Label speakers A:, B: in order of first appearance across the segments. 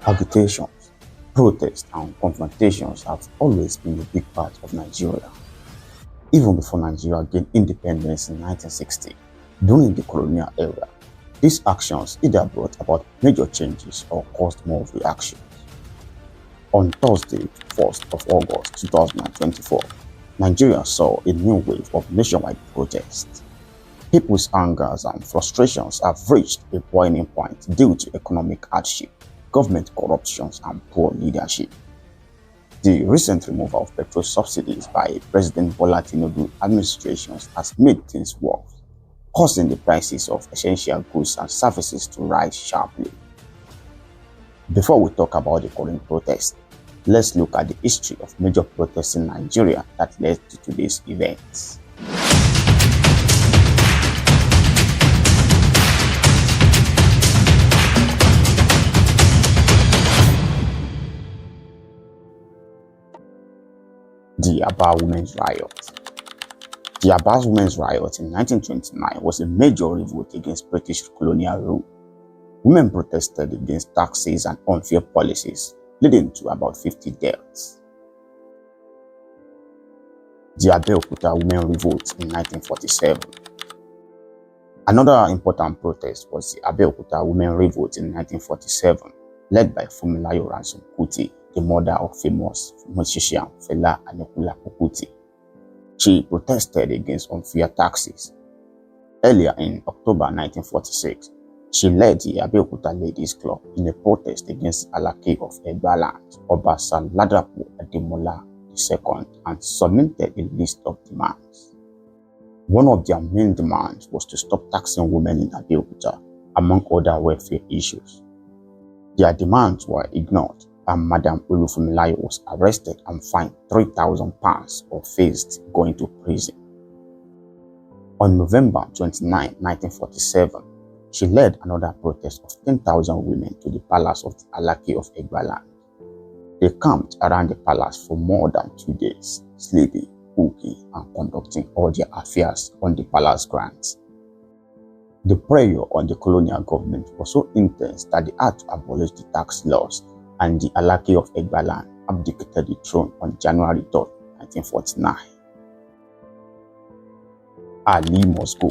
A: Agitations, protests, and confrontations have always been a big part of Nigeria. Even before Nigeria gained independence in 1960, during the colonial era, these actions either brought about major changes or caused more reactions. On Thursday, 1st of August 2024, Nigeria saw a new wave of nationwide protests. People's angers and frustrations have reached a boiling point due to economic hardship, government corruptions, and poor leadership. The recent removal of petrol subsidies by President Bola Tinubu administrations has made things worse, causing the prices of essential goods and services to rise sharply. Before we talk about the current protest, let's look at the history of major protests in Nigeria that led to today's events. The Aba Women's Riot. The Aba Women's Riot in 1929 was a major revolt against British colonial rule. Women protested against taxes and unfair policies, leading to about 50 deaths. The Abeokuta Women Revolt in 1947. Another important protest was the Abeokuta Women Revolt in 1947, led by Funmilayo Ransome-Kuti, the mother of famous musician Fela Abeokuta. She protested against unfair taxes. Earlier in October 1946, she led the Abeokuta Ladies Club in a protest against Alake of Egbaland, Obasan Ladapo Ademola II, and submitted a list of demands. One of their main demands was to stop taxing women in Abeokuta, among other welfare issues. Their demands were ignored, and Madam Funmilayo was arrested and fined £3,000 or faced going to prison. On November 29, 1947, she led another protest of 10,000 women to the palace of the Alake of Egbaland. They camped around the palace for more than 2 days, sleeping, cooking, and conducting all their affairs on the palace grounds. The pressure on the colonial government was so intense that they had to abolish the tax laws, and the Alake of Egbaland abdicated the throne on January 3, 1949. Ali Must Go.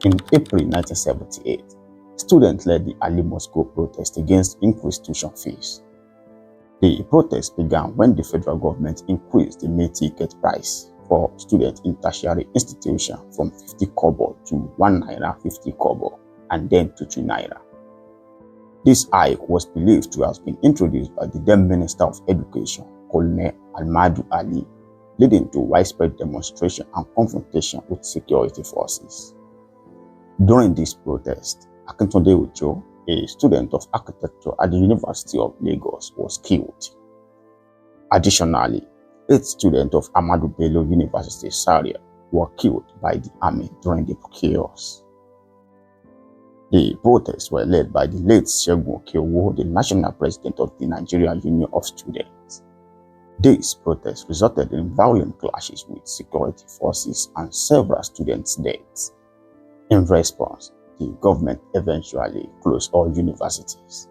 A: In April 1978, students led the Ali Must Go protest against increased tuition fees. The protest began when the federal government increased the meal ticket price for students in tertiary institutions from 50 kobo to 1 naira 50 kobo and then to 2 naira. This hike was believed to have been introduced by the then Minister of Education, Colonial Ahmadu Ali, leading to widespread demonstration and confrontation with security forces. During this protest, Akintunde Ojo, a student of architecture at the University of Lagos, was killed. Additionally, 8 students of Ahmadu Bello University, Zaria, were killed by the army during the chaos. The protests were led by the late Segun Okeowo, the national president of the Nigerian Union of Students. These protests resulted in violent clashes with security forces and several students' deaths. In response, the government eventually closed all universities.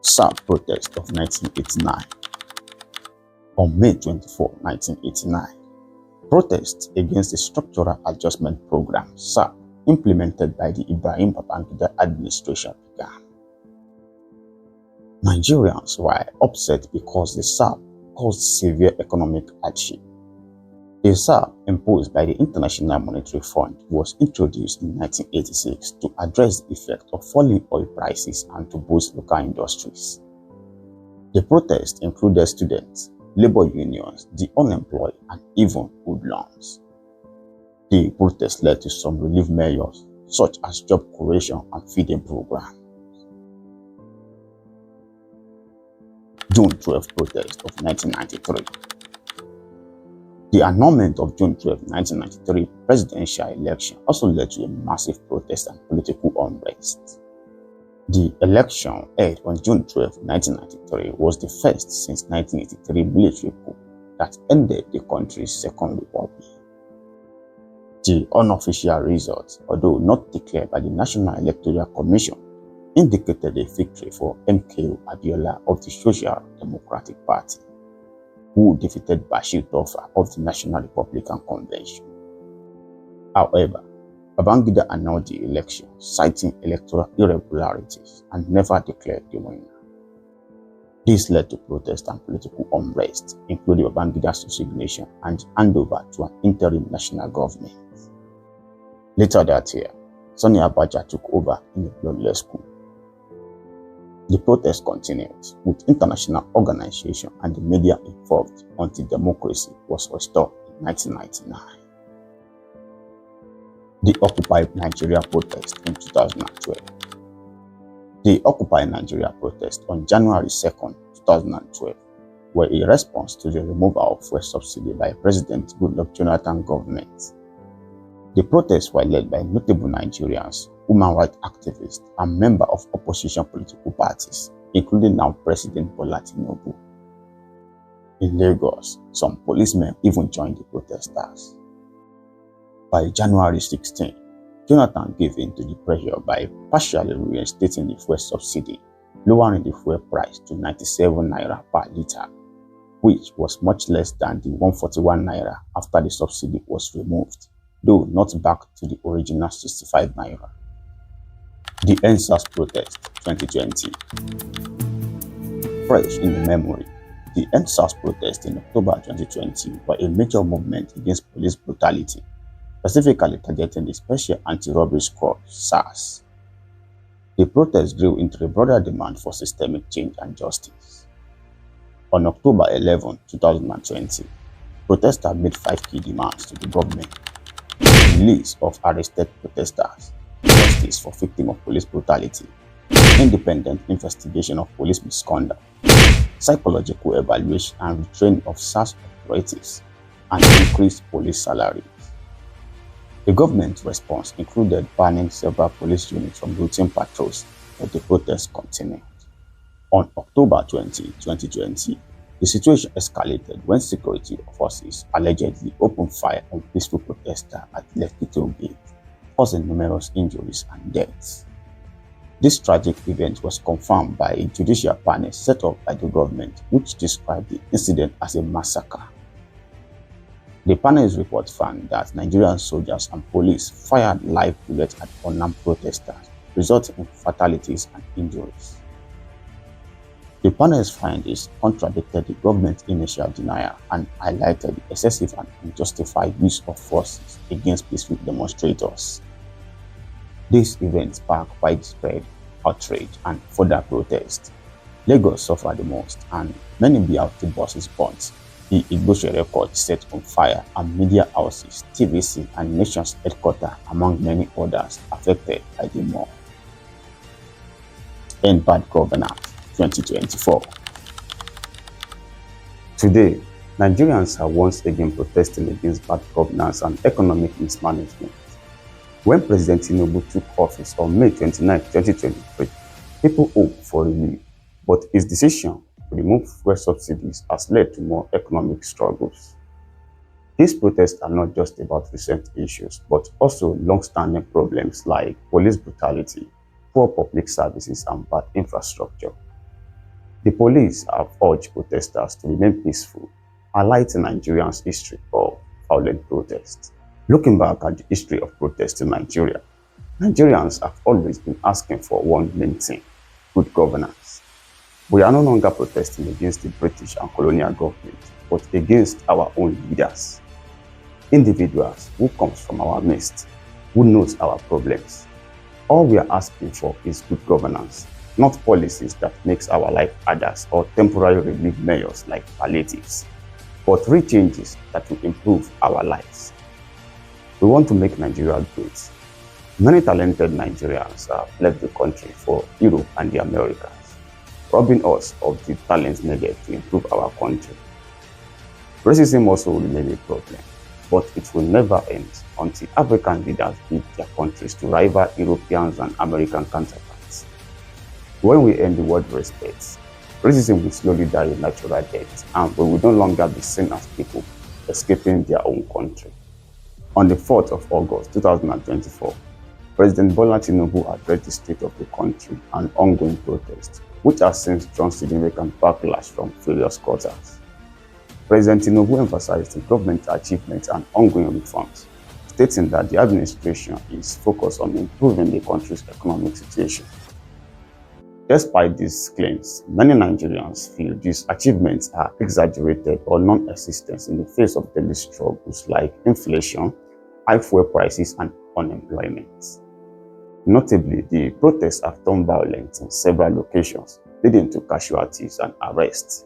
A: SARS protest of 1989. On May 24, 1989, protests against the Structural Adjustment Program, SARS, implemented by the Ibrahim Babangida administration began. Nigerians were upset because the SARS caused severe economic hardship. The SARS, imposed by the International Monetary Fund, was introduced in 1986 to address the effect of falling oil prices and to boost local industries. The protests included students, labor unions, the unemployed, and even hoodlums. The protest led to some relief measures, such as job creation and feeding programs. June 12 protest of 1993. The annulment of June 12, 1993 presidential election also led to a massive protest and political unrest. The election held on June 12, 1993 was the first since 1983 military coup that ended the country's second republic. The unofficial results, although not declared by the National Electoral Commission, indicated a victory for MKO Abiola of the Social Democratic Party, who defeated Bashir Tofa of the National Republican Convention. However, Babangida annulled the election, citing electoral irregularities, and never declared the winner. This led to protests and political unrest, including Babangida's resignation and handover to an interim national government. Later that year, Sani Abacha took over in a bloodless coup. The protests continued, with international organizations and the media involved until democracy was restored in 1999. The Occupy Nigeria protest in 2012. The Occupy Nigeria protest on January 2, 2012 were a response to the removal of fuel subsidy by President Goodluck Jonathan government. The protests were led by notable Nigerians, human rights activists, and members of opposition political parties, including now President Bola Tinubu. In Lagos, some policemen even joined the protesters. By January 16, Jonathan gave in to the pressure by partially reinstating the fuel subsidy, lowering the fuel price to 97 naira per litre, which was much less than the 141 naira after the subsidy was removed, though not back to the original 65 naira. The EndSARS protest 2020. Fresh in the memory, the EndSARS protest in October 2020 were a major movement against police brutality, specifically targeting the Special Anti-Robbery Squad, SARS. The protest grew into a broader demand for systemic change and justice. On October 11, 2020, protesters made 5 key demands to the government: the release of arrested protesters, justice for victims of police brutality, independent investigation of police misconduct, psychological evaluation and retraining of SARS operatives, and increased police salaries. The government response included banning several police units from routine patrols, but the protests continued. On October 20, 2020, the situation escalated when security forces allegedly opened fire on peaceful protesters at Lekki Toll Gate, causing numerous injuries and deaths. This tragic event was confirmed by a judicial panel set up by the government, which described the incident as a massacre. The panel's report found that Nigerian soldiers and police fired live bullets at unarmed protesters, resulting in fatalities and injuries. The panel's findings contradicted the government's initial denial and highlighted the excessive and unjustified use of forces against peaceful demonstrators. This event sparked widespread outrage and further protest. Lagos suffered the most, and many BRT buses burnt. The Igbo record set on fire, and media houses, TVC, and nation's headquarters, among many others, affected by the mob. End Bad Governance 2024. Today, Nigerians are once again protesting against bad governance and economic mismanagement. When President Tinubu took office on May 29, 2023, people hoped for relief, but his decision to remove fuel subsidies has led to more economic struggles. These protests are not just about recent issues, but also long-standing problems like police brutality, poor public services, and bad infrastructure. The police have urged protesters to remain peaceful, highlighting Nigerians' history of violent protests. Looking back at the history of protests in Nigeria, Nigerians have always been asking for one main thing: good governance. We are no longer protesting against the British and colonial government, but against our own leaders. Individuals who come from our midst, who knows our problems. All we are asking for is good governance, not policies that makes our life harder or temporary relief measures like palliatives, but real changes that will improve our lives. We want to make Nigeria great. Many talented Nigerians have left the country for Europe and the Americas, robbing us of the talents needed to improve our country. Racism also will remain a problem, but it will never end until African leaders build their countries to rival Europeans and American counterparts. When we end the word respect, racism will slowly die a natural death, and we will no longer be seen as people escaping their own country. On the 4th of August 2024, President Bola Tinubu addressed the state of the country and ongoing protests, which has since drawn significant backlash from various quarters. President Tinubu emphasized the government's achievements and ongoing reforms, stating that the administration is focused on improving the country's economic situation. Despite these claims, many Nigerians feel these achievements are exaggerated or non-existent in the face of daily struggles like inflation, high fuel prices, and unemployment. Notably, the protests have turned violent in several locations, leading to casualties and arrests.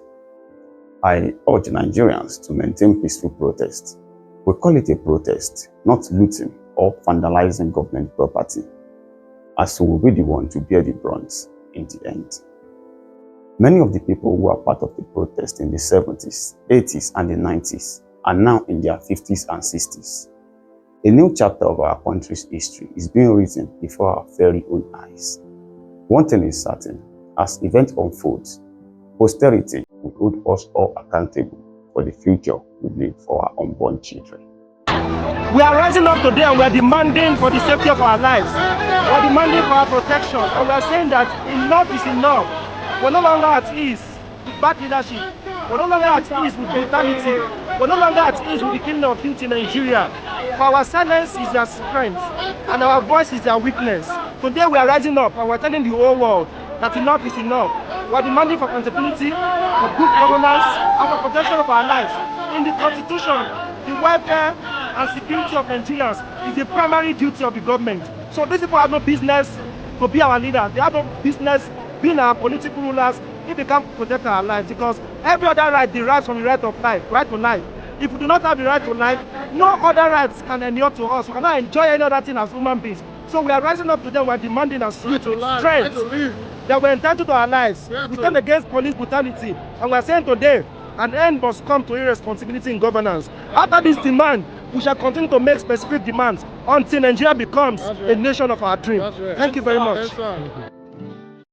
A: I urge Nigerians to maintain peaceful protests. We call it a protest, not looting or vandalizing government property, as we will be the one to bear the brunt in the end. Many of the people who were part of the protest in the 70s, 80s, and the 90s are now in their 50s and 60s. A new chapter of our country's history is being written before our very own eyes. One thing is certain, as events unfold, posterity will hold us all accountable for the future we leave for our unborn children.
B: We are rising up today and we are demanding for the safety of our lives. We are demanding for our protection, and we are saying that enough is enough. We're no longer at ease with bad leadership. We're no longer at ease with brutality. We're no longer at ease with the killing of youth in Nigeria. For our silence is their strength, and our voice is their weakness. Today we are rising up and we're telling the whole world that enough is enough. We are demanding for accountability, for good governance, and for protection of our lives. In the Constitution, the welfare and security of Nigerians is the primary duty of the government. So these people have no business to be our leaders. They have no business being our political rulers if they can't protect our lives, because every other right derives from the right of life, right to life. If we do not have the right to life, no other rights can endure to us. We cannot enjoy any other thing as human beings. So we are rising up today, we are demanding a strength that we're entitled to our lives. We stand against police brutality, and we are saying today, an end must come to irresponsibility in governance. After this demand, we shall continue to make specific demands until Nigeria becomes a nation of our dream. Thank you very much.